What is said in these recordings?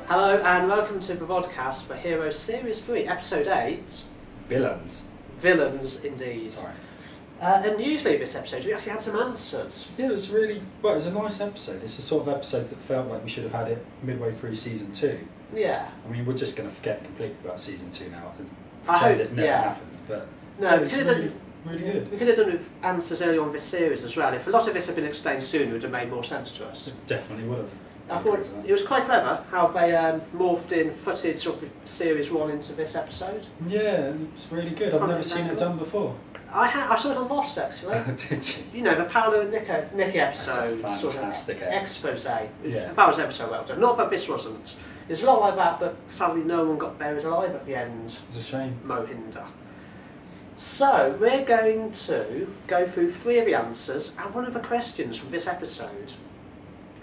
Hello and welcome to the vodcast for Heroes Series 3, Episode 8. Villains. Villains, indeed. Sorry. And usually this episode we actually had some answers. Yeah, it was really, well, it was a nice episode. It's the sort of episode that felt like we should have had it midway through Season 2. Yeah. I mean, we're just going to forget completely about Season 2 now and I pretend hope, it never yeah. happened. But No, it we was could have really, done... really good. We could have done with answers early on this series as well. If a lot of this had been explained sooner, it would have made more sense to us. It definitely would have. I thought it was quite clever how they morphed in footage of Series 1 into this episode. Yeah, it was really good. I've never seen it done before. I saw it on Lost, actually. Did you? You know, the Paolo and Nicky episode. That's a fantastic sort of expose. Yeah. That was ever so well done. Not that this wasn't. There's a lot like that, but sadly no one got buried alive at the end. It's a shame. Mohinder. So, we're going to go through 3 of the answers and 1 of the questions from this episode.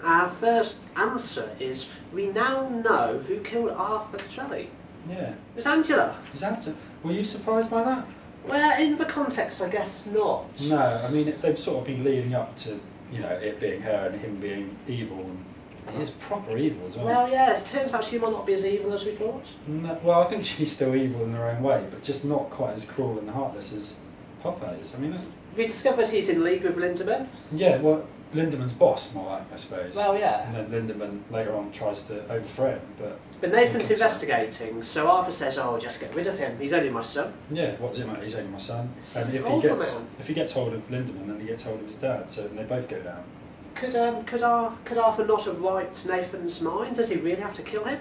Our first answer is, we now know who killed Arthur Petrelli. Yeah. It's Angela. Is that? Were you surprised by that? Well, in the context, I guess not. No, I mean, they've sort of been leading up to, you know, it being her and him being evil, and he is proper evil as well. Well, yeah, it turns out she might not be as evil as we thought. No, well, I think she's still evil in her own way, but just not quite as cruel and heartless as Papa is. I mean, that's... We discovered he's in league with Lindemann. Yeah, well, Lindeman's boss, more like, I suppose. Well, yeah. And then Lindemann later on tries to overthrow him, but... But Nathan's investigating, so Arthur says, oh, just get rid of him. He's only my son. Yeah, what does it matter? He's only my son. This And is if he gets hold of Lindemann, then he gets hold of his dad, so they both go down. Could Arthur not have wiped Nathan's mind? Does he really have to kill him?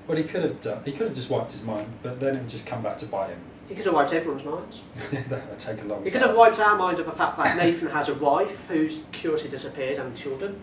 Well, he could have done. He could have just wiped his mind, but then it would just come back to bite him. He could have wiped everyone's minds. That would take a long time. He could have wiped our mind of the fact that Nathan has a wife who's curiously disappeared and children.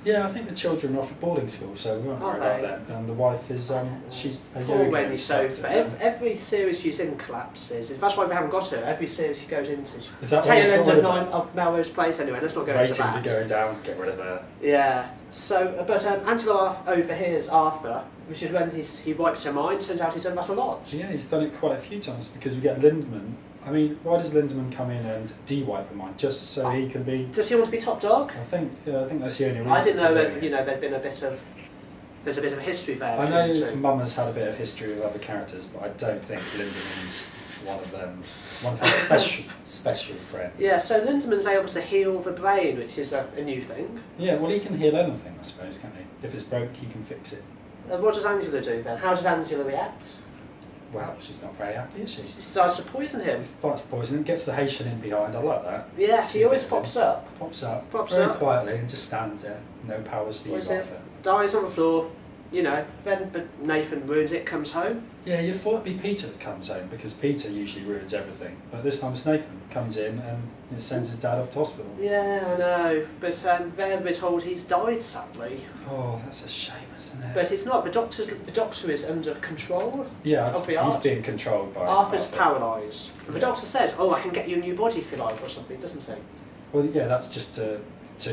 Yeah, I think the children are off at boarding school, so we won't worry about that. And the wife is, she's a poor yoga Wendy instructor. Sofa. Every series she's in collapses. That's why we haven't got her. Every series she goes into. Is that tail end what of Melrose Place anyway. Let's not go into that. Ratings are going down. Get rid of her. Yeah. So, but Angelo overhears Arthur, which is when he wipes her mind. Turns out he's done that a lot. Yeah, he's done it quite a few times because we get Lindemann. I mean, why does Lindemann come in and de-wipe her mind? Just so he can be... Does he want to be top dog? I think that's the only reason. I didn't know if there'd been there's a bit of a history there. I know Mum has had a bit of history with other characters, but I don't think Lindemann's one of them. One of her special friends. Yeah, so Lindemann's able to heal the brain, which is a new thing. Yeah, well, he can heal anything, I suppose, can't he? If it's broke, he can fix it. What does Angela do then? How does Angela react? Well, she's not very happy, is she? She starts to poison him. Starts to poison him, gets the Haitian in behind. I like that. Yes, he always pops up. Pops up. Pops very up. quietly and just stands there. No powers for you, Arthur. Dies on the floor. You know, then but Nathan ruins it, comes home. Yeah, you'd thought it'd be Peter that comes home because Peter usually ruins everything. But this time it's Nathan. Comes in and sends his dad off to hospital. Yeah, I know. But then we're told he's died, sadly. Oh, that's a shame, isn't it? But it's not. The doctor is under control. Yeah, of the he's art. being controlled by Arthur's Arthur. paralysed. The doctor says, oh, I can get you a new body if you like, or something, doesn't he? Well, yeah, that's just to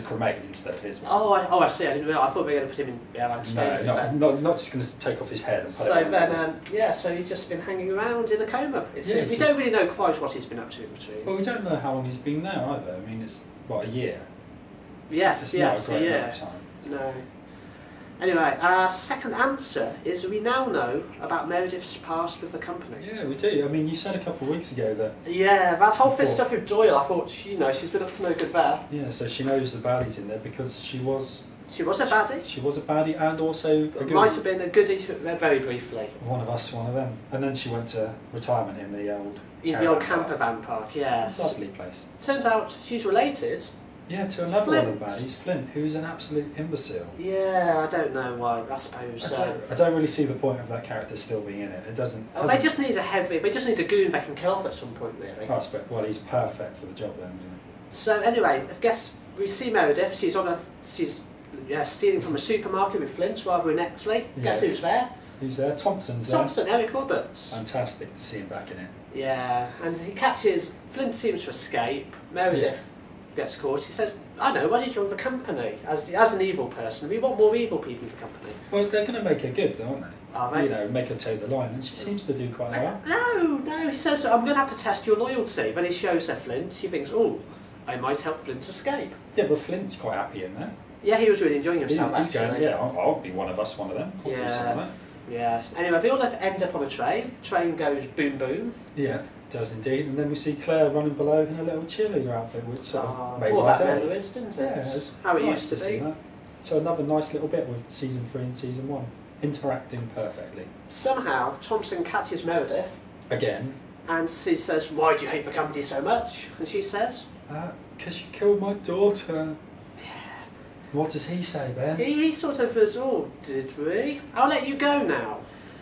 cremate instead of his one. I see. I didn't realise. I thought they were going to put him in the airline space. No, not just going to take off his head and put so it on. then, so he's just been hanging around in a coma. We don't really know quite what he's been up to in between. Well, we don't know how long he's been there either. I mean, it's, what, a year? Yes, it's not a great a amount of time. No. Anyway, our second answer is we now know about Meredith's past with the company. Yeah, we do. I mean, you said a couple of weeks ago that... Yeah, that whole stuff with Doyle, I thought, she's been up to no good there. Yeah, so she knows the baddie's in there because she was... She was a baddie. She was a baddie and also a goodie. Might have been a goodie, very briefly. One of us, one of them. And then she went to retirement in the old... camper van park, yes. Lovely place. Turns out she's related. Yeah, to another Flint. one of the baddies, Flint, who's an absolute imbecile. Yeah, I don't know why, I suppose. I don't really see the point of that character still being in it. It doesn't... They just need a goon they can kill off at some point, really. I suppose, well, he's perfect for the job then, isn't he? So anyway, I guess we see Meredith, she's stealing from a supermarket with Flint rather ineptly. Yeah. Guess who's there? Who's there? Thompson's there. Thompson, Eric Roberts. Fantastic to see him back in it. Yeah, and he catches, Flint seems to escape, Meredith gets caught. He says, I know, why did you join the company? As an evil person, we want more evil people in the company. Well, they're going to make her good, though, aren't they? Are they? You know, make her toe the line, and she seems to do quite well. No, he says, I'm going to have to test your loyalty. Then he shows her Flint, she thinks, oh, I might help Flint escape. Yeah, but Flint's quite happy in there. Yeah, he was really enjoying himself. He's going, yeah, I'll be one of us, one of them. I'll do some of that. Yeah. Anyway, they all end up on a train. Train goes boom boom. Yeah, it does indeed. And then we see Claire running below in a little cheerleader outfit, which sort of made poor my that day. memories, didn't it? Yeah, it was how it nice used to be. That. So another nice little bit with season 3 and season 1, interacting perfectly. Somehow, Thompson catches Meredith. Again. And she says, "Why do you hate the company so much?" And she says, "'Cause you killed my daughter." What does he say, Ben? He sort of was, "Oh, did we? I'll let you go now."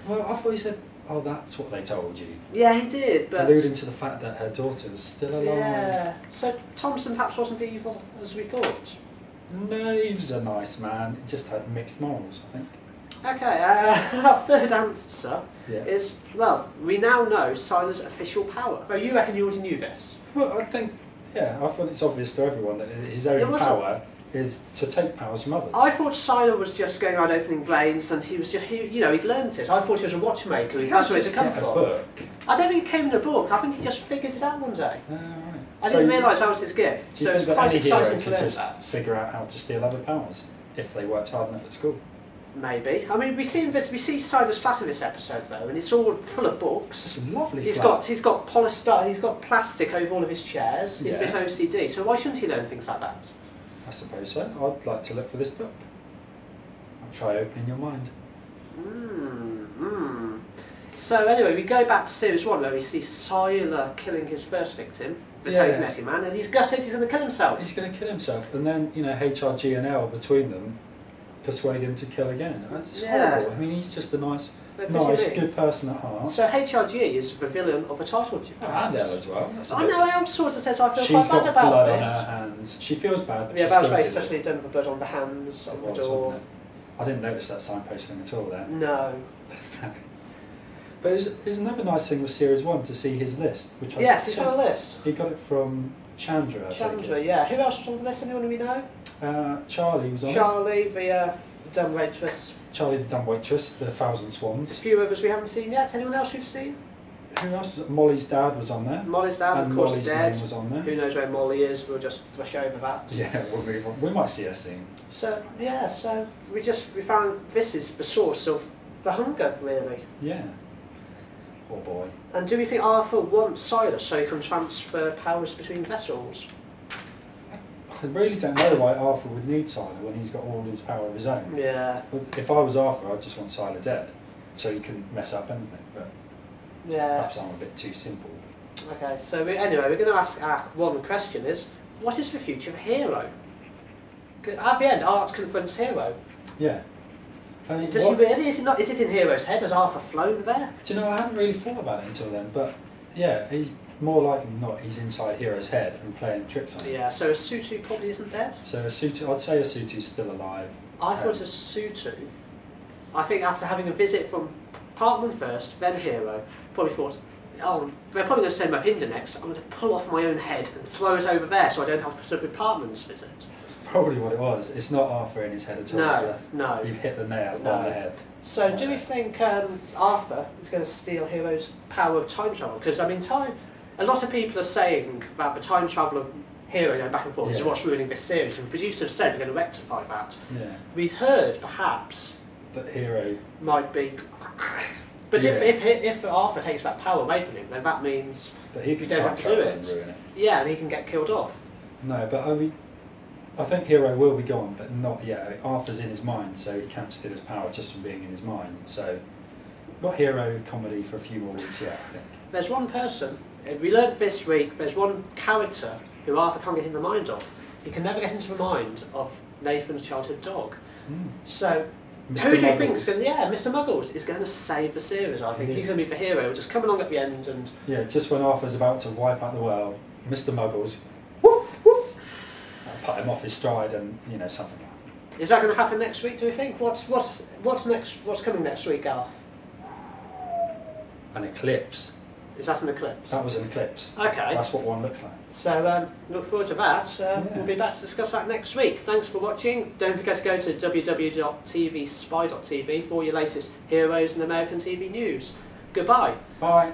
Well, I thought he said, "Oh, that's what they told you." Yeah, he did, but... alluding to the fact that her daughter was still alive. Yeah, so Thompson perhaps wasn't evil as we thought. No, he was a nice man. He just had mixed morals, I think. Okay, our third answer is, well, we now know Siler's official power. Though you reckon you already knew this? Well, I think, yeah, I thought it's obvious to everyone that his own power is to take powers from others. I thought Siler was just going around opening brains and he was just, he'd learned it. I thought he was a watchmaker who has where to come from. Book. I don't think it came in a book, I think he just figured it out one day. Right. I didn't realise that was his gift, so it's quite exciting to learn that. Figure out how to steal other powers if they worked hard enough at school. Maybe. I mean, we see Siler's flat in this episode though, and it's all full of books. It's a lovely He's flat. got polystyrene, he's got plastic over all of his chairs. He's a bit OCD, so why shouldn't he learn things like that? I suppose so. I'd like to look for this book. I'll try opening your mind. So anyway, we go back to series 1 where we see Siler killing his first victim, the telekinetic man, and he's gutted, he's going to kill himself. He's going to kill himself, and then, HRG and L between them persuade him to kill again. It's horrible. I mean, he's just a nice, good person at heart. So HRG is the villain of the title. And L as well. I know, Elle sort of says I feel quite bad about this. She's got blood on her hands. She feels bad, but yeah, that was very especially done with the blood on the hands, on the door. I didn't notice that signpost thing at all there. No. But it was another nice thing with Series 1 to see his list. Yes, he's got a list. He got it from Chandra, yeah. Who else was on the list? Anyone we know? Charlie was on Charlie, the dumb waitress. Charlie the dumb waitress, the Thousand Swans. A few others we haven't seen yet. Anyone else we've seen? Who else was it? Molly's dad was on there. Molly's dad, and of course, Molly's dead. name was on there. Who knows where Molly is? We'll just brush over that. Yeah, we'll move on. We might see her soon. So yeah, so we found this is the source of the hunger, really. Yeah. Poor boy. And do we think Arthur wants Siler so he can transfer powers between vessels? I really don't know why Arthur would need Siler when he's got all his power of his own. Yeah. But if I was Arthur, I'd just want Siler dead, so he can mess up anything. But perhaps I'm a bit too simple. Okay, so anyway, we're going to ask our one question is, what is the future of Hero? At the end, Art confronts Hero. Yeah. I mean, does he really? Is it in Hero's head? Has Arthur flown there? Do you know, I hadn't really thought about it until then, but yeah, he's more likely than not, he's inside Hero's head and playing tricks on him. Yeah, so Asutu probably isn't dead? So Asutu, I'd say Asutu's still alive. I thought Asutu, I think after having a visit from Parkman first, then Hero, probably thought, oh, they're probably going to send Mohinder next, I'm going to pull off my own head and throw it over there so I don't have to put up with Parkman's visit. Probably what it was. It's not Arthur in his head at all. No. You've hit the nail on the head. So do we think Arthur is going to steal Hero's power of time travel? Because, I mean, a lot of people are saying that the time travel of Hero going back and forth is what's ruining this series, and the producers have said they're going to rectify that. Yeah. We'd heard, perhaps, that Hero might be... But if Arthur takes that power away from him, then that means that he we don't have to do it. Ruin it. Yeah, and he can get killed off. No, but I think Hero will be gone, but not yet. I mean, Arthur's in his mind, so he can't steal his power just from being in his mind. So, we've got Hero comedy for a few more weeks yet, I think. There's one person, we learnt this week, there's one character who Arthur can't get in the mind of. He can never get into the mind of Nathan's childhood dog. So, who do you think is going to... Yeah, Mr. Muggles is going to save the series, I think. He's going to be the hero. He'll just come along at the end and... Yeah, just when Arthur's about to wipe out the world, Mr. Muggles... Woof, woof! Put him off his stride and, something like that. Is that going to happen next week, do we think? What's next? What's coming next week, Gareth? An eclipse. Is that an eclipse? That was an eclipse. Okay. That's what one looks like. So look forward to that. We'll be back to discuss that next week. Thanks for watching. Don't forget to go to www.tvspy.tv for your latest Heroes and American TV news. Goodbye. Bye.